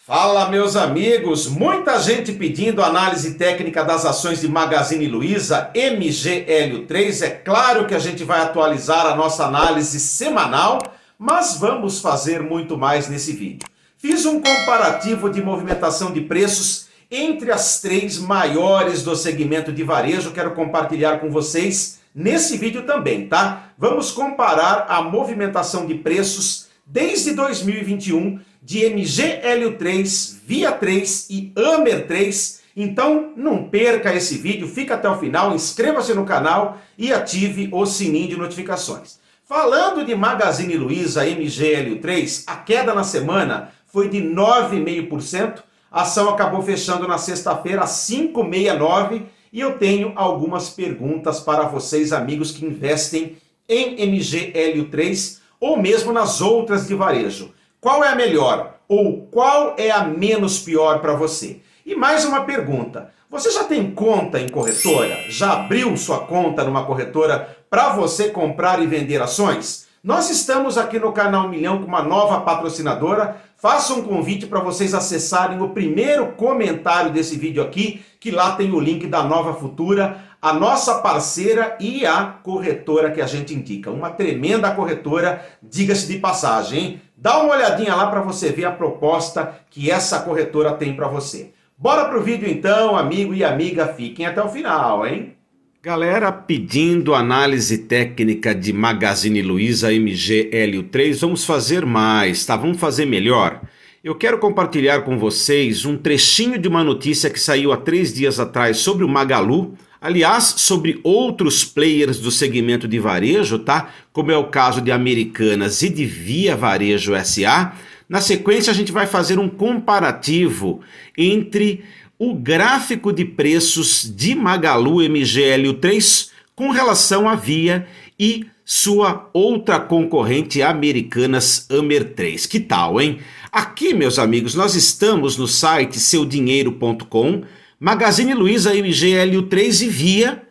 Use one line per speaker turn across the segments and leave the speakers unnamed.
Fala, meus amigos! Muita gente pedindo análise técnica das ações de Magazine Luiza, MGL3. É claro que a gente vai atualizar a nossa análise semanal, mas vamos fazer muito mais nesse vídeo. Fiz um comparativo de movimentação de preços entre as três maiores do segmento de varejo. Quero compartilhar com vocês nesse vídeo também, tá? Vamos comparar a movimentação de preços desde 2021 de MGL3, Via 3 e Amer 3. Então não perca esse vídeo, fica até o final, inscreva-se no canal e ative o sininho de notificações. Falando de Magazine Luiza MGL3, a queda na semana foi de 9,5%, a ação acabou fechando na sexta-feira a 5,69 e eu tenho algumas perguntas para vocês, amigos que investem em MGL3 ou mesmo nas outras de varejo. Qual é a melhor ou qual é a menos pior para você? E mais uma pergunta, você já tem conta em corretora? Já abriu sua conta numa corretora para você comprar e vender ações? Nós estamos aqui no Canal Milhão com uma nova patrocinadora. Faço um convite para vocês acessarem o primeiro comentário desse vídeo aqui, que lá tem o link da Nova Futura, a nossa parceira e a corretora que a gente indica. Uma tremenda corretora, diga-se de passagem, hein? Dá uma olhadinha lá para você ver a proposta que essa corretora tem para você. Bora pro vídeo então, amigo e amiga, fiquem até o final, hein? Galera pedindo análise técnica de Magazine Luiza MGL3, vamos fazer mais, tá? Vamos fazer melhor. Eu quero compartilhar com vocês um trechinho de uma notícia que saiu há 3 dias atrás sobre o Magalu, aliás, sobre outros players do segmento de varejo, tá? Como é o caso de Americanas e de Via Varejo SA. Na sequência, a gente vai fazer um comparativo entre o gráfico de preços de Magalu MGL3 com relação à Via e sua outra concorrente Americanas Amer 3. Que tal, hein? Aqui, meus amigos, nós estamos no site seudinheiro.com, Magazine Luiza MGL3 e Via.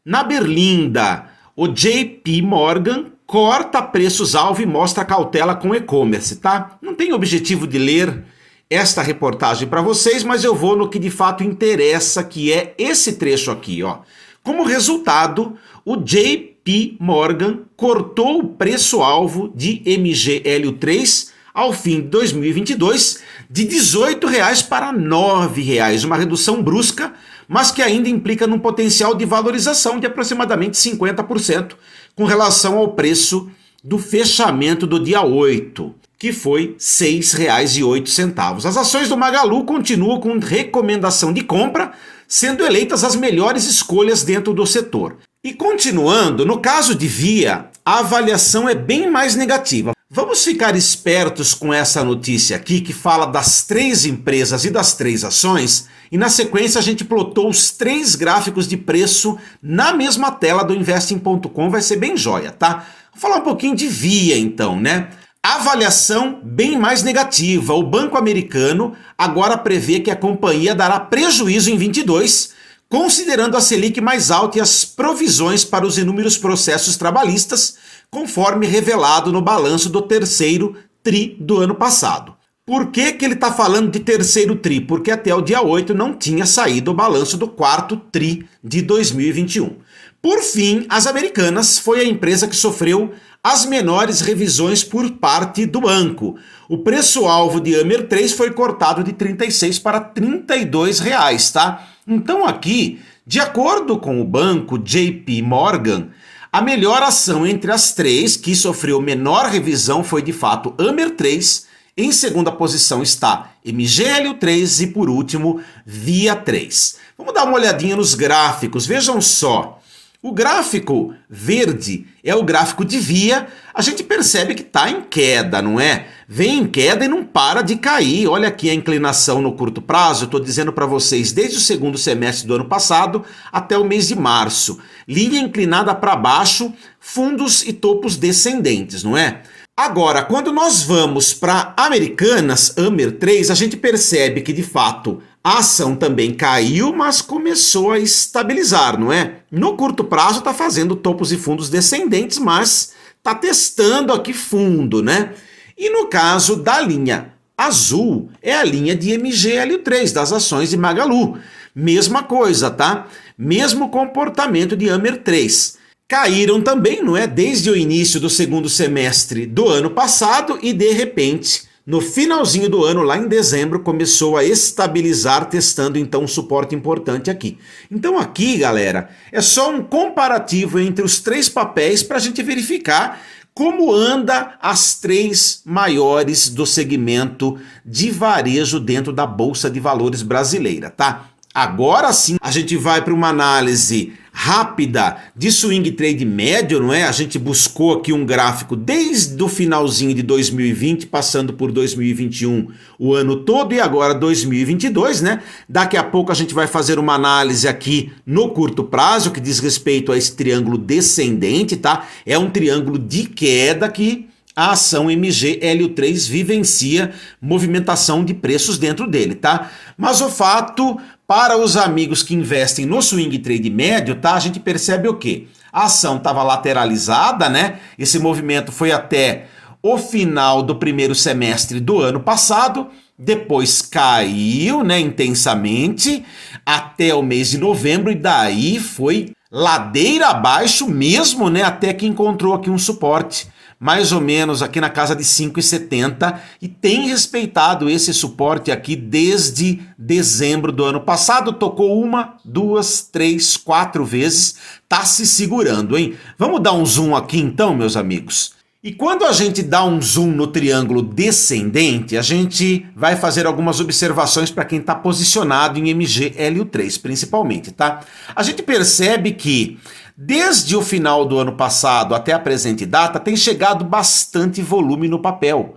Na berlinda, o JP Morgan corta preços-alvo e mostra cautela com e-commerce, tá? Não tem objetivo de ler esta reportagem para vocês, mas eu vou no que de fato interessa, que é esse trecho aqui, ó. Como resultado, o JP Morgan cortou o preço-alvo de MGL3 ao fim de 2022 de R$ 18,00 para R$ 9,00, uma redução brusca, mas que ainda implica num potencial de valorização de aproximadamente 50% com relação ao preço do fechamento do dia 8, que foi R$ 6,08. As ações do Magalu continuam com recomendação de compra, sendo eleitas as melhores escolhas dentro do setor. E continuando, no caso de Via, a avaliação é bem mais negativa. Vamos ficar espertos com essa notícia aqui que fala das 3 empresas e das 3 ações, e na sequência a gente plotou os 3 gráficos de preço na mesma tela do investing.com, vai ser bem joia, tá? Vou falar um pouquinho de Via então, né? Avaliação bem mais negativa. O Banco Americano agora prevê que a companhia dará prejuízo em 22, considerando a Selic mais alta e as provisões para os inúmeros processos trabalhistas, conforme revelado no balanço do terceiro TRI do ano passado. Por que ele está falando de terceiro TRI? Porque até o dia 8 não tinha saído o balanço do quarto TRI de 2021. Por fim, as Americanas foi a empresa que sofreu as menores revisões por parte do banco. O preço-alvo de Amer 3 foi cortado de R$ 36 para R$ 32,00, tá? Então aqui, de acordo com o banco JP Morgan, a melhor ação entre as 3 que sofreu menor revisão foi de fato Amer 3, em segunda posição está MGL3 e por último Via 3. Vamos dar uma olhadinha nos gráficos, vejam só. O gráfico verde é o gráfico de Via, a gente percebe que está em queda, não é? Vem em queda e não para de cair. Olha aqui a inclinação no curto prazo, eu estou dizendo para vocês desde o segundo semestre do ano passado até o mês de março. Linha inclinada para baixo, fundos e topos descendentes, não é? Agora, quando nós vamos para Americanas, Amer 3, a gente percebe que de fato a ação também caiu, mas começou a estabilizar, não é? No curto prazo está fazendo topos e fundos descendentes, mas está testando aqui fundo, né? E no caso da linha Azul é a linha de MGLO3 das ações de Magalu. Mesma coisa, tá? Mesmo comportamento de Amer 3. Caíram também, não é? Desde o início do segundo semestre do ano passado e de repente, no finalzinho do ano, lá em dezembro, começou a estabilizar, testando então um suporte importante aqui. Então aqui, galera, é só um comparativo entre os três papéis para a gente verificar como anda as três maiores do segmento de varejo dentro da Bolsa de Valores brasileira, tá? Agora sim a gente vai para uma análise rápida de swing trade médio, não é? A gente buscou aqui um gráfico desde o finalzinho de 2020, passando por 2021, o ano todo, e agora 2022, né? Daqui a pouco a gente vai fazer uma análise aqui no curto prazo, que diz respeito a esse triângulo descendente, tá? É um triângulo de queda que a ação MGLO3 vivencia movimentação de preços dentro dele, tá? Mas o fato, para os amigos que investem no swing trade médio, tá? A gente percebe o quê? A ação estava lateralizada, né? Esse movimento foi até o final do primeiro semestre do ano passado, depois caiu, né, intensamente até o mês de novembro e daí foi ladeira abaixo mesmo, né, até que encontrou aqui um suporte mais ou menos aqui na casa de 5,70 e tem respeitado esse suporte aqui desde dezembro do ano passado. Tocou uma, duas, três, quatro vezes, tá se segurando, hein? Vamos dar um zoom aqui então, meus amigos. E quando a gente dá um zoom no triângulo descendente, a gente vai fazer algumas observações para quem está posicionado em MGLO3, principalmente, tá? A gente percebe que desde o final do ano passado até a presente data tem chegado bastante volume no papel.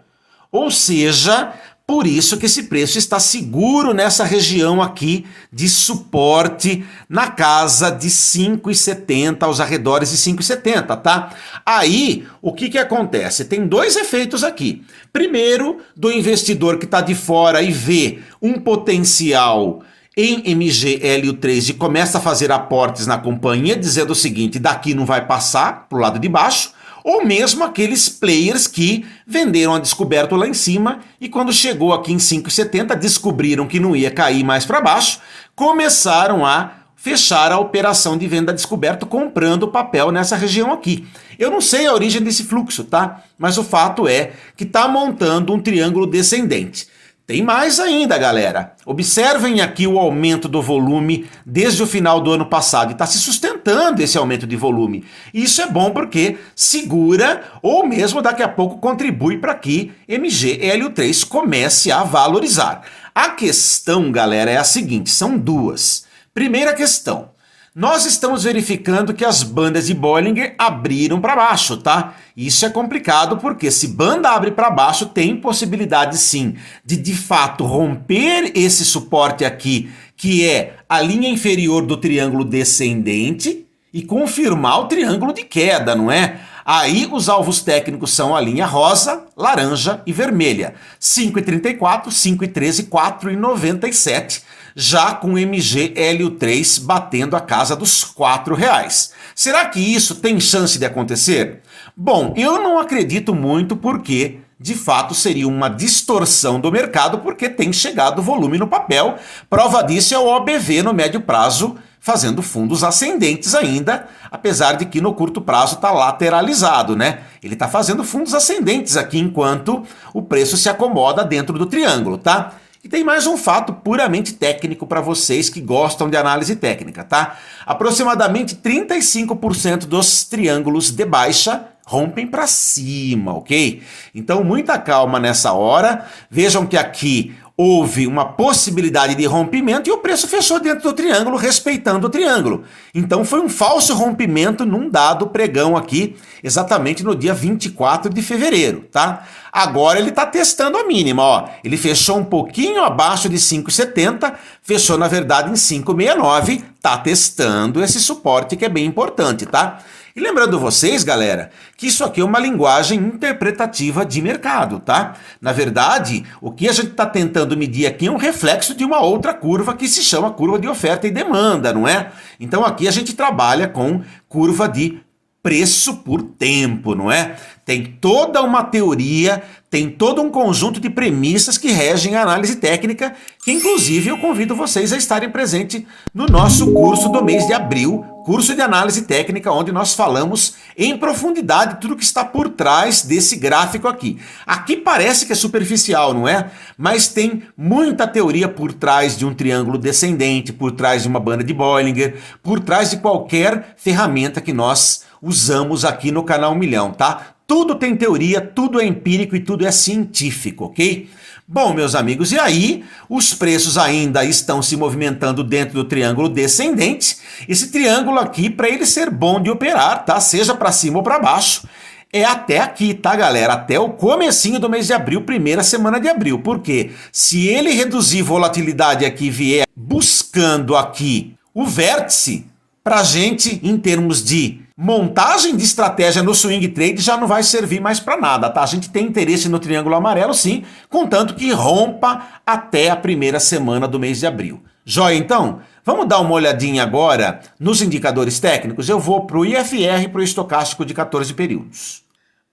Ou seja, por isso que esse preço está seguro nessa região aqui de suporte na casa de 5,70, aos arredores de 5,70, tá? Aí, o que acontece? Tem dois efeitos aqui. Primeiro, do investidor que está de fora e vê um potencial em MGLO3 e começa a fazer aportes na companhia, dizendo o seguinte: daqui não vai passar para o lado de baixo, ou mesmo aqueles players que venderam a descoberto lá em cima e quando chegou aqui em 5,70 descobriram que não ia cair mais para baixo, começaram a fechar a operação de venda descoberto comprando papel nessa região aqui. Eu não sei a origem desse fluxo, tá? Mas o fato é que está montando um triângulo descendente. Tem mais ainda, galera. Observem aqui o aumento do volume desde o final do ano passado e está se sustentando esse aumento de volume. E isso é bom porque segura ou mesmo daqui a pouco contribui para que MGLO3 comece a valorizar. A questão, galera, é a seguinte, são duas. Primeira questão. Nós estamos verificando que as bandas de Bollinger abriram para baixo, tá? Isso é complicado porque se banda abre para baixo, tem possibilidade sim de fato romper esse suporte aqui, que é a linha inferior do triângulo descendente, e confirmar o triângulo de queda, não é? Aí os alvos técnicos são a linha rosa, laranja e vermelha. 5,34, 5,13, 4,97. Já com MGLO3 batendo a casa dos R$4. Será que isso tem chance de acontecer? Bom, eu não acredito muito porque, de fato, seria uma distorção do mercado porque tem chegado volume no papel. Prova disso é o OBV no médio prazo fazendo fundos ascendentes ainda, apesar de que no curto prazo está lateralizado, né? Ele está fazendo fundos ascendentes aqui enquanto o preço se acomoda dentro do triângulo, tá? E tem mais um fato puramente técnico para vocês que gostam de análise técnica, tá? Aproximadamente 35% dos triângulos de baixa rompem para cima, ok? Então muita calma nessa hora. Vejam que aqui houve uma possibilidade de rompimento e o preço fechou dentro do triângulo, respeitando o triângulo. Então foi um falso rompimento num dado pregão aqui, exatamente no dia 24 de fevereiro, tá? Agora ele está testando a mínima, ó. Ele fechou um pouquinho abaixo de 5,70, fechou na verdade em 5,69, tá testando esse suporte que é bem importante, tá? E lembrando vocês, galera, que isso aqui é uma linguagem interpretativa de mercado, tá? Na verdade, o que a gente está tentando medir aqui é um reflexo de uma outra curva que se chama curva de oferta e demanda, não é? Então aqui a gente trabalha com curva de preço por tempo, não é? Tem toda uma teoria, tem todo um conjunto de premissas que regem a análise técnica, que inclusive eu convido vocês a estarem presentes no nosso curso do mês de abril, curso de análise técnica, onde nós falamos em profundidade tudo que está por trás desse gráfico aqui. Aqui parece que é superficial, não é? Mas tem muita teoria por trás de um triângulo descendente, por trás de uma banda de Bollinger, por trás de qualquer ferramenta que nós usamos aqui no canal Milhão, tá? Tudo tem teoria, tudo é empírico e tudo é científico, ok? Bom, meus amigos, e aí os preços ainda estão se movimentando dentro do triângulo descendente. Esse triângulo aqui, para ele ser bom de operar, tá? Seja para cima ou para baixo, é até aqui, tá, galera? Até o comecinho do mês de abril, primeira semana de abril. Por quê? Se ele reduzir volatilidade aqui e vier buscando aqui o vértice, pra gente, em termos de montagem de estratégia no swing trade, já não vai servir mais para nada, tá? A gente tem interesse no triângulo amarelo, sim, contanto que rompa até a primeira semana do mês de abril. Joia, então? Vamos dar uma olhadinha agora nos indicadores técnicos? Eu vou para o IFR e para o estocástico de 14 períodos.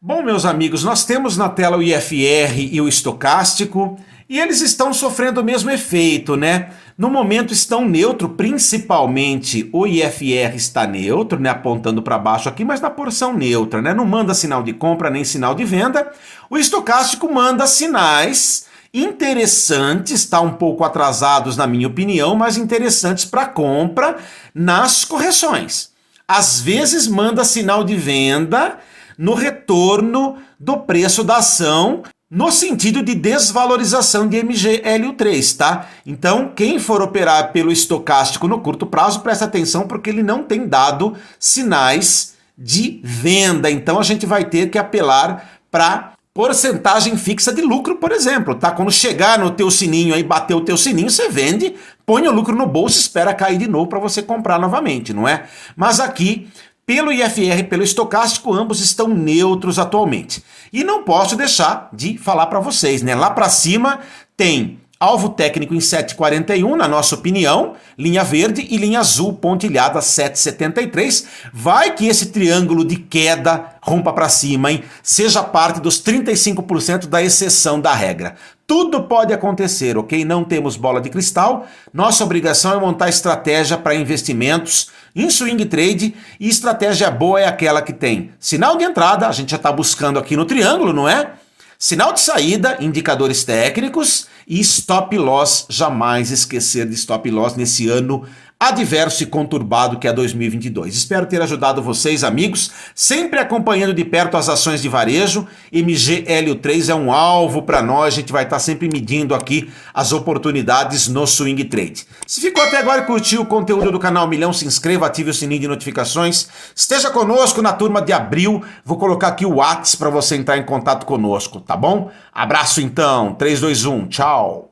Bom, meus amigos, nós temos na tela o IFR e o estocástico, e eles estão sofrendo o mesmo efeito, né? No momento estão neutro, principalmente o IFR está neutro, né? Apontando para baixo aqui, mas na porção neutra, né? Não manda sinal de compra nem sinal de venda. O estocástico manda sinais interessantes, tá um pouco atrasados na minha opinião, mas interessantes para compra nas correções. Às vezes manda sinal de venda no retorno do preço da ação, no sentido de desvalorização de MGLU3, tá? Então, quem for operar pelo estocástico no curto prazo, presta atenção porque ele não tem dado sinais de venda. Então, a gente vai ter que apelar para porcentagem fixa de lucro, por exemplo, tá? Quando chegar no teu sininho aí, bater o teu sininho, você vende, põe o lucro no bolso e espera cair de novo para você comprar novamente, não é? Mas aqui, pelo IFR e pelo estocástico, ambos estão neutros atualmente. E não posso deixar de falar para vocês, né? Lá para cima tem alvo técnico em 7,41, na nossa opinião, linha verde e linha azul pontilhada 7,73. Vai que esse triângulo de queda rompa para cima, hein? Seja parte dos 35% da exceção da regra. Tudo pode acontecer, ok? Não temos bola de cristal. Nossa obrigação é montar estratégia para investimentos em swing trade, e estratégia boa é aquela que tem sinal de entrada, a gente já está buscando aqui no triângulo, não é? Sinal de saída, indicadores técnicos e stop loss. Jamais esquecer de stop loss nesse ano adverso e conturbado que é 2022. Espero ter ajudado vocês, amigos, sempre acompanhando de perto as ações de varejo. MGLU3 é um alvo para nós, a gente vai estar sempre medindo aqui as oportunidades no swing trade. Se ficou até agora e curtiu o conteúdo do canal Milhão, se inscreva, ative o sininho de notificações, esteja conosco na turma de abril, vou colocar aqui o WhatsApp para você entrar em contato conosco, tá bom? Abraço então, 3, 2, 1, tchau!